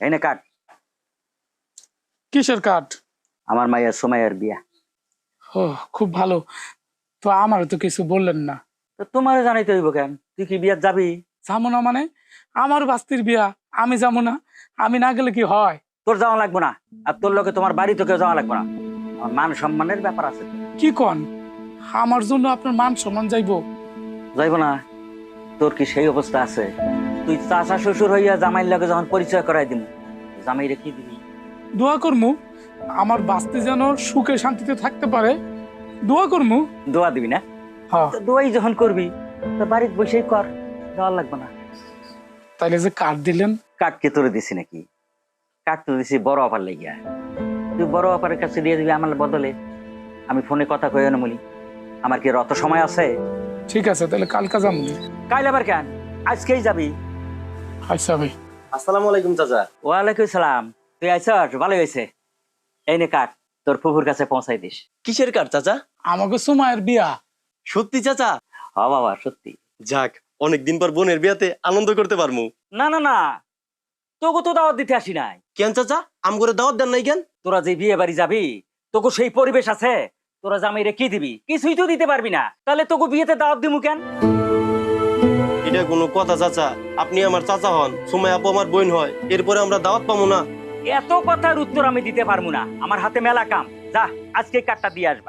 এনে কাট। কিসের কার্ড? আমার মায়ের সময়ের বিয়া। ও খুব ভালো। তো আমার তো কিছু বললেন না। তো তোমার জানাইতে হইব কেন? তুই কি বিয়াত যাবি? যাবো না মানে? আমার বাস্তির বিয়া, আমি যাবো না? আমি না গেলে কি হয়? তোর যাওয়া লাগবো না, আর তোর লোকে তোমার বাড়ি তো কেউ যাওয়া লাগবো না। আমার মান সম্মানের ব্যাপার আছে। কি কন? আমার জন্য আপনার মান সম্মান যাইবো? যাইব না? তোর কি সেই অবস্থা আছে? তুই চাচা শ্বশুর হইয়া জামাইর লগে যখন পরিচয় করাই দিবি, জামাইরে কি দিবি? দোয়া করমু আমার বাস্তি যেন সুখে শান্তিতে থাকতে পারে। দোয়া করমু। দোয়া দিবি না? হ্যাঁ। তো দোয়াই যখন করবি, তো বাড়িতে বসেই কর, যাওয়ার লাগবে না। তাইলে যে কার্ড দিলেন? কাটকে তোরে দিছি নাকি? কাট তো দিছি বড় অফার লেগিয়া। তুই বড় অফারের কাছে দিয়ে দিবি আমার বদলে। আমি ফোনে কথা কই না বলি, আমার কি রত সময় আছে? ঠিক আছে, তাহলে কালকা যাবো। কাইল আবার কেন? আজকেই যাবি। আচ্ছা ভাই। আসসালামু আলাইকুম চাচা। ওয়ালাইকুম সালাম। তুই আইসস, ভালো হয়েছে। এই নে কাট, তোর ফুফুর কাছে পৌঁছাই দিস। কিসের কার্ড চাচা? আমাকে সময়ের বিয়া। সত্যি চাচা? হ বাবা, সত্যি। যাক, অনেকদিন পর বোনের বিয়াতে আনন্দ করতে পারমু। না না না, তোকে তো দাওয়াত দিতে আসি নাই। কেন চাচা, আম করে দাওয়াত দেন নাই কেন? তোরা যে বিয়ে বাড়ি যাবি, তোকে সেই পরিবেশ আছে? তোরা জামাইরে কি দিবি? কিছুই তো দিতে পারবি না, তাহলে তোকে বিয়েতে দাওয়াত দিমু কেন? এটা কোনো কথা চাচা? আপনি আমার চাচা হন, সময় আপু আমার বোন হয়, এরপরে আমরা দাওয়াত পাবো না? এত কথার উত্তর আমি দিতে পারবো না, আমার হাতে মেলা কাম। যা, আজকে কার্ডটা দিয়ে আসবা।